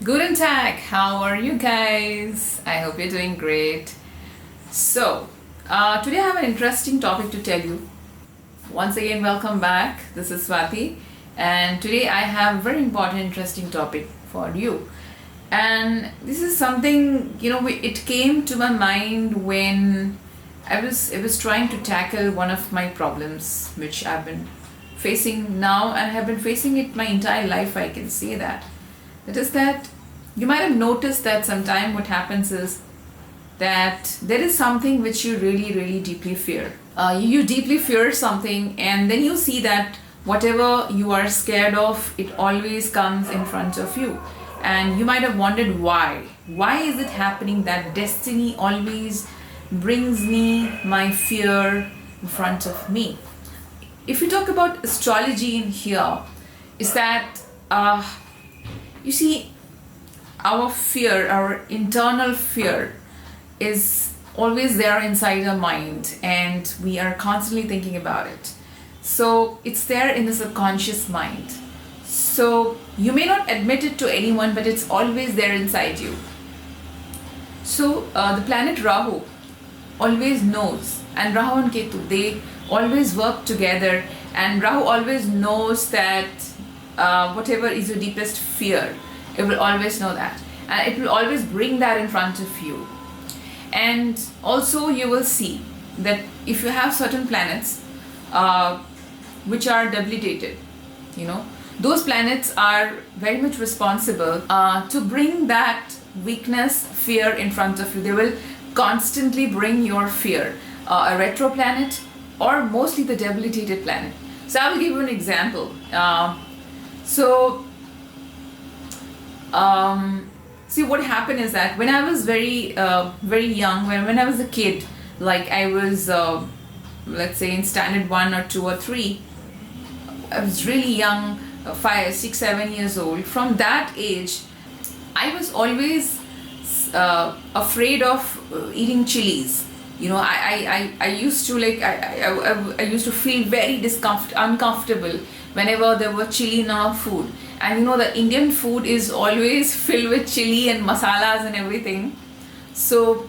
Guten Tag, how are you guys? I hope you're doing great. Today I have an interesting topic to tell you. Once again, welcome back. This is Swati, and today I have a very important, interesting topic for you. And this is something, it came to my mind when I was trying to tackle one of my problems, which I've been facing now, and I have been facing it my entire life, I can say that. It is that you might have noticed that sometime what happens is that there is something which you really, really deeply fear. You deeply fear something, and then you see that whatever you are scared of, it always comes in front of you. And you might have wondered why. Why is it happening that destiny always brings me my fear in front of me? If you talk about astrology in here, is that you see, our fear, our internal fear, is always there inside our mind, and we are constantly thinking about it. So it's there in the subconscious mind. So you may not admit it to anyone, but it's always there inside you. So the planet Rahu always knows, and Rahu and Ketu, they always work together, and Rahu always knows that whatever is your deepest fear, it will always know that, and it will always bring that in front of you. And also you will see that if you have certain planets which are debilitated, those planets are very much responsible to bring that weakness, fear in front of you. They will constantly bring your fear, a retro planet or mostly the debilitated planet. So I will give you an example. See, what happened is that when I was very young, when I was a kid, like I was, let's say in standard 1 or 2 or 3, I was really young, 5, 6, 7 years old. From that age, I was always afraid of eating chilies. I used to I used to feel very uncomfortable whenever there was chili in our food. And the Indian food is always filled with chili and masalas and everything. So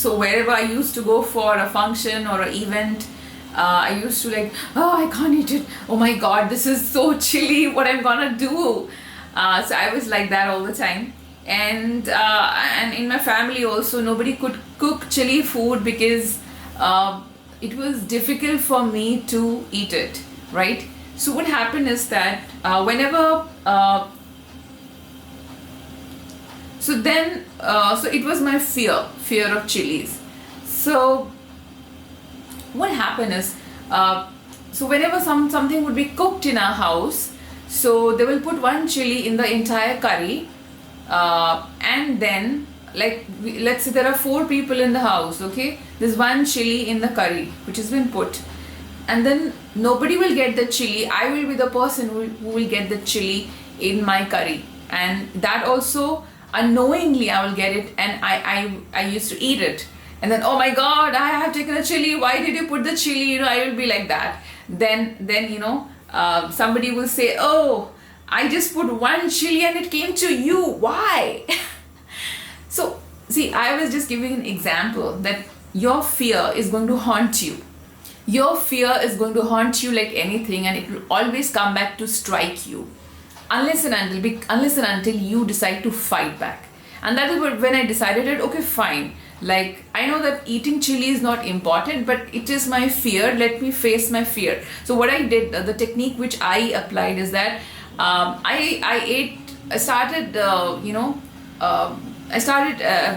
wherever I used to go for a function or an event, I used to I can't eat it. Oh my God, this is so chilly. What I'm gonna do? So I was like that all the time. And in my family also, nobody could cook chili food because it was difficult for me to eat it, right? So what happened is that whenever so it was my fear of chilies. So what happened is so whenever something would be cooked in our house, so they will put one chili in the entire curry, and then let's say there are 4 people in the house, okay? There's one chili in the curry which has been put, and then nobody will get the chili. I will be the person who will get the chili in my curry, and that also unknowingly I will get it, and I used to eat it, and then, oh my God, I have taken a chili, why did you put the chili? I will be like that. Then somebody will say, oh, I just put one chili and it came to you, why? So see, I was just giving an example that your fear is going to haunt you. Your fear is going to haunt you like anything, and it will always come back to strike you unless and until you decide to fight back. And that is when I decided that, okay, fine, I know that eating chili is not important, but it is my fear. Let me face my fear. So what I did, the technique which I applied is that I started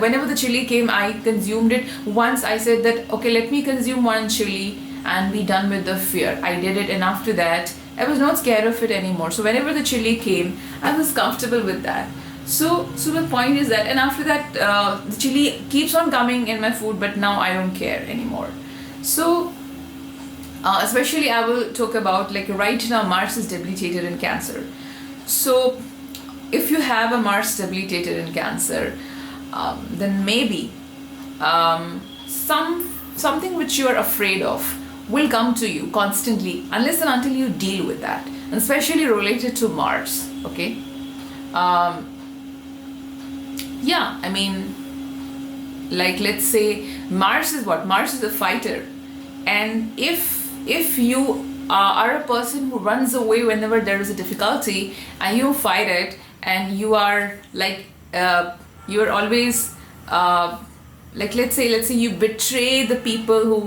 whenever the chili came, I consumed it. Once I said that, okay, let me consume one chili and be done with the fear. I did it, and after that I was not scared of it anymore. So whenever the chili came, I was comfortable with that. So the point is that, and after that the chili keeps on coming in my food, but now I don't care anymore. So especially I will talk about, right now Mars is debilitated in Cancer. So if you have a Mars debilitated in Cancer, then maybe something which you are afraid of will come to you constantly unless and until you deal with that, and especially related to Mars, okay? um, yeah, I mean, like, let's say Mars is what? Mars is a fighter. And if you are a person who runs away whenever there is a difficulty, and you fight it, and you are like, you are always, like, let's say you betray the people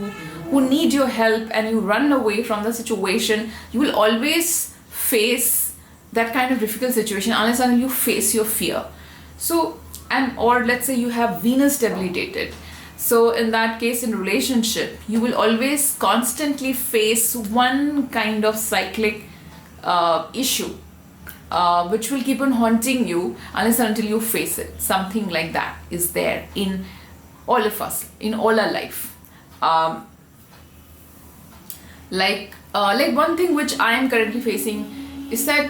who need your help, and you run away from the situation, you will always face that kind of difficult situation unless until you face your fear. So, and or let's say you have Venus debilitated. So in that case, in relationship, you will always constantly face one kind of cyclic issue, which will keep on haunting you unless until you face it. Something like that is there in all of us, in all our life. Like one thing which I am currently facing is that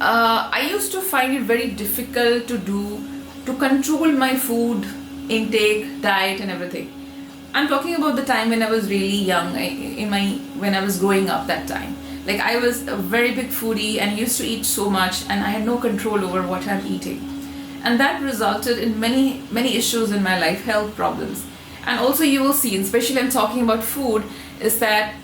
I used to find it very difficult to control my food intake, diet, and everything. I'm talking about the time when I was really young, when I was growing up. That time, like, I was a very big foodie and used to eat so much, and I had no control over what I'm eating, and that resulted in many issues in my life, health problems. And also, you will see, especially I'm talking about food, is that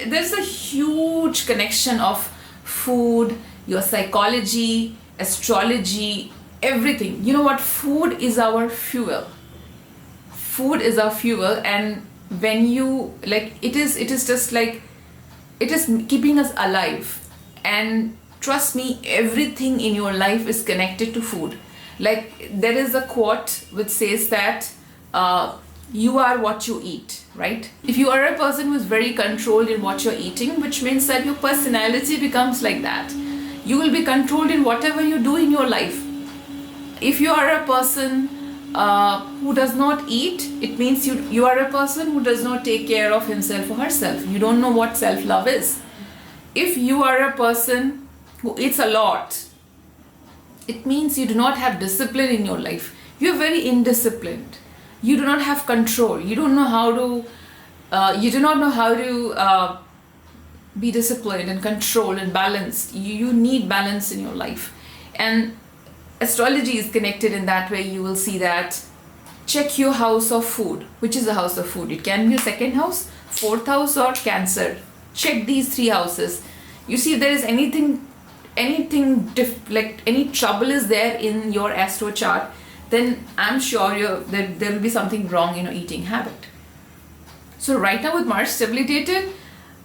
there's a huge connection of food, your psychology, astrology, everything. You know what? Food is our fuel. Food is our fuel, and when you, like, it is just like, it is keeping us alive. And trust me, everything in your life is connected to food. Like, there is a quote which says that you are what you eat, right? If you are a person who is very controlled in what you're eating, which means that your personality becomes like that. You will be controlled in whatever you do in your life. If you are a person who does not eat, it means you are a person who does not take care of himself or herself. You don't know what self-love is. If you are a person who eats a lot, it means you do not have discipline in your life. You are very indisciplined. You do not have control. You don't know how to. You do not know how to be disciplined and controlled and balanced. You need balance in your life, and astrology is connected in that way. You will see that. Check your house of food. Which is the house of food? It can be a second house, fourth house, or Cancer. Check these three houses. You see if there is anything like any trouble is there in your astro chart, then I'm sure there will be something wrong in your eating habit. So right now with Mars debilitated,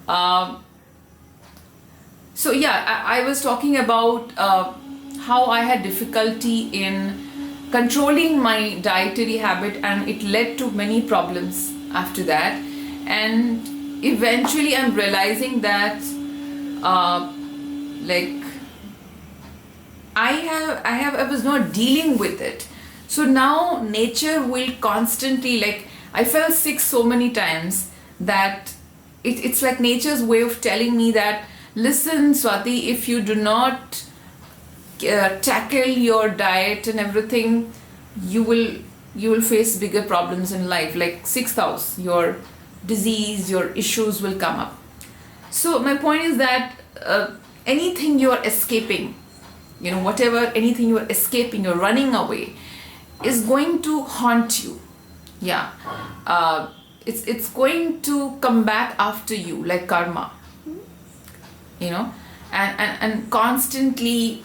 so yeah, I was talking about how I had difficulty in controlling my dietary habit, and it led to many problems after that. And eventually I'm realizing that like I was not dealing with it. So now nature will constantly, like, I fell sick so many times that it's like nature's way of telling me that, listen, Swati, if you do not tackle your diet and everything, you will face bigger problems in life. Like sixth house, your disease, your issues will come up. So my point is that anything you are escaping, anything you are escaping, you're running away, is going to haunt you. Yeah, it's going to come back after you like karma. And constantly,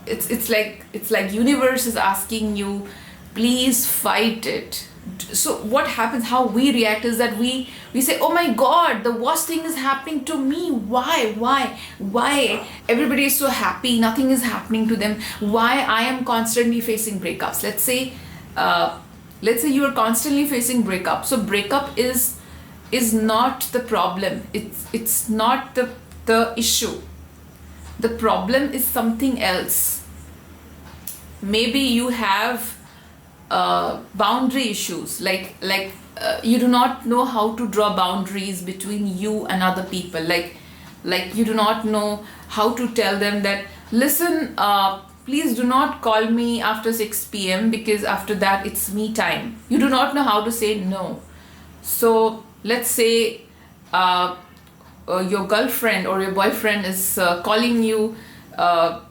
it's like universe is asking you, please fight it. So what happens, how we react is that we say, oh my god, the worst thing is happening to me. Why everybody is so happy, nothing is happening to them? Why I am constantly facing breakups? Let's say you are constantly facing breakup. So breakup is not the problem. It's not the issue. The problem is something else. Maybe you have boundary issues, like you do not know how to draw boundaries between you and other people. Like you do not know how to tell them that, listen, please do not call me after 6 p.m. because after that it's me time. You do not know how to say no. So let's say your girlfriend or your boyfriend is calling you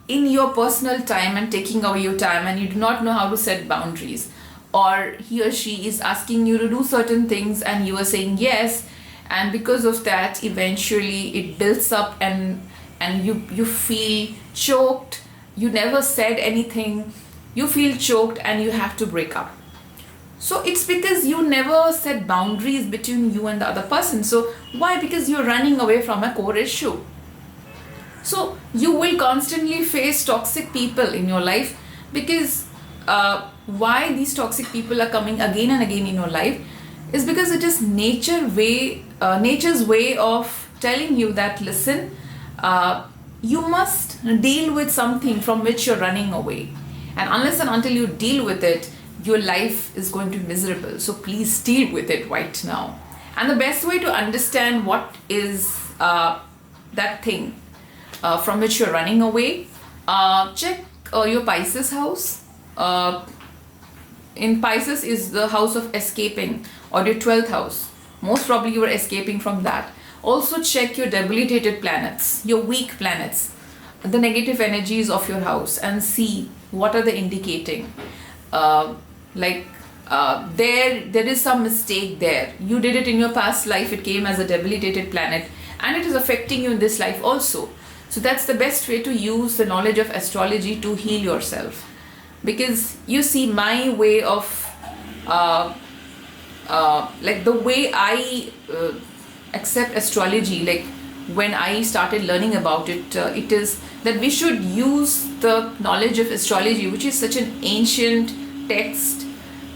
in your personal time and taking away your time, and you do not know how to set boundaries, or he or she is asking you to do certain things and you are saying yes, and because of that eventually it builds up, and you feel choked, you never said anything, you feel choked and you have to break up. So it's because you never set boundaries between you and the other person. So why? Because you're running away from a core issue. So you will constantly face toxic people in your life, because why these toxic people are coming again and again in your life is because it is nature's way of telling you that, listen, you must deal with something from which you're running away, and unless and until you deal with it, your life is going to be miserable. So please deal with it right now. And the best way to understand what is that thing from which you're running away, check your Pisces house. In Pisces is the house of escaping, or your 12th house. Most probably you are escaping from that. Also check your debilitated planets, your weak planets, the negative energies of your house, and see what are they indicating. There is some mistake there. You did it in your past life, it came as a debilitated planet, and it is affecting you in this life also. So that's the best way to use the knowledge of astrology to heal yourself. Because you see, my way of the way I accept astrology, like when I started learning about it, it is that we should use the knowledge of astrology, which is such an ancient text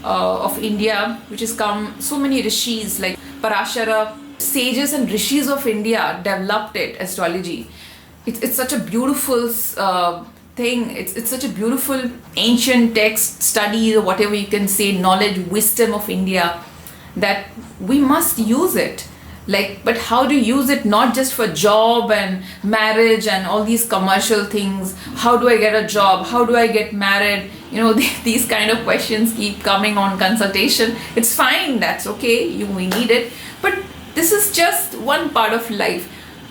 of India, which has come, so many rishis like Parashara, sages and rishis of India developed it, astrology. It's such a beautiful thing. It's such a beautiful ancient text, study, or whatever you can say, knowledge, wisdom of India, that we must use it. But how to use it? Not just for job and marriage and all these commercial things. How do I get a job? How do I get married? These kind of questions keep coming on consultation. It's fine, that's okay, we need it, but this is just one part of life.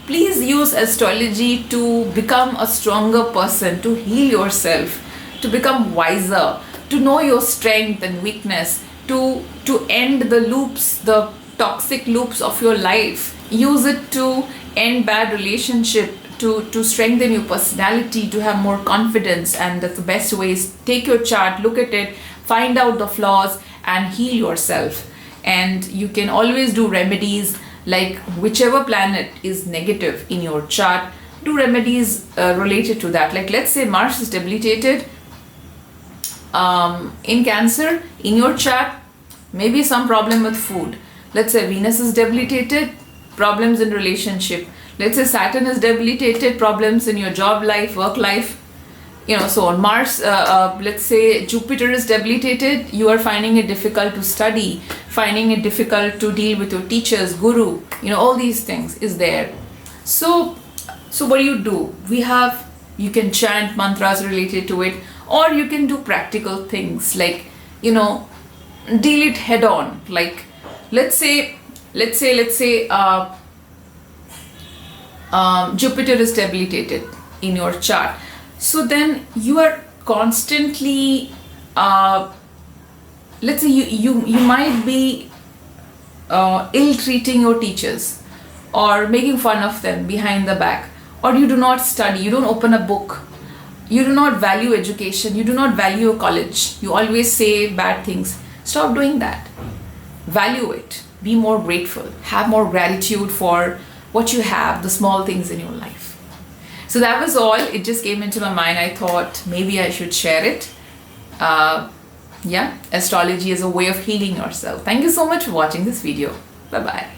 Please use astrology to become a stronger person, to heal yourself, to become wiser, to know your strength and weakness, to end the loops, the toxic loops of your life. Use it to end bad relationship, to strengthen your personality, to have more confidence. And that's the best way is take your chart, look at it, find out the flaws and heal yourself. And you can always do remedies, like whichever planet is negative in your chart, do remedies related to that. Like let's say Mars is debilitated in Cancer, in your chart, maybe some problem with food. Let's say Venus is debilitated, problems in relationship. Let's say Saturn is debilitated, problems in your job life, work life. So on Mars, let's say Jupiter is debilitated, you are finding it difficult to study, finding it difficult to deal with your teachers, guru, all these things is there. So what do? You can chant mantras related to it, or you can do practical things like, deal it head on. Like, let's say Jupiter is debilitated in your chart. So then you are constantly, let's say you might be ill-treating your teachers, or making fun of them behind the back, or you do not study, you don't open a book, you do not value education, you do not value a college, you always say bad things. Stop doing that. Value it. Be more grateful. Have more gratitude for what you have, the small things in your life. So that was all. It just came into my mind. I thought maybe I should share it. Astrology is a way of healing yourself. Thank you so much for watching this video. Bye-bye.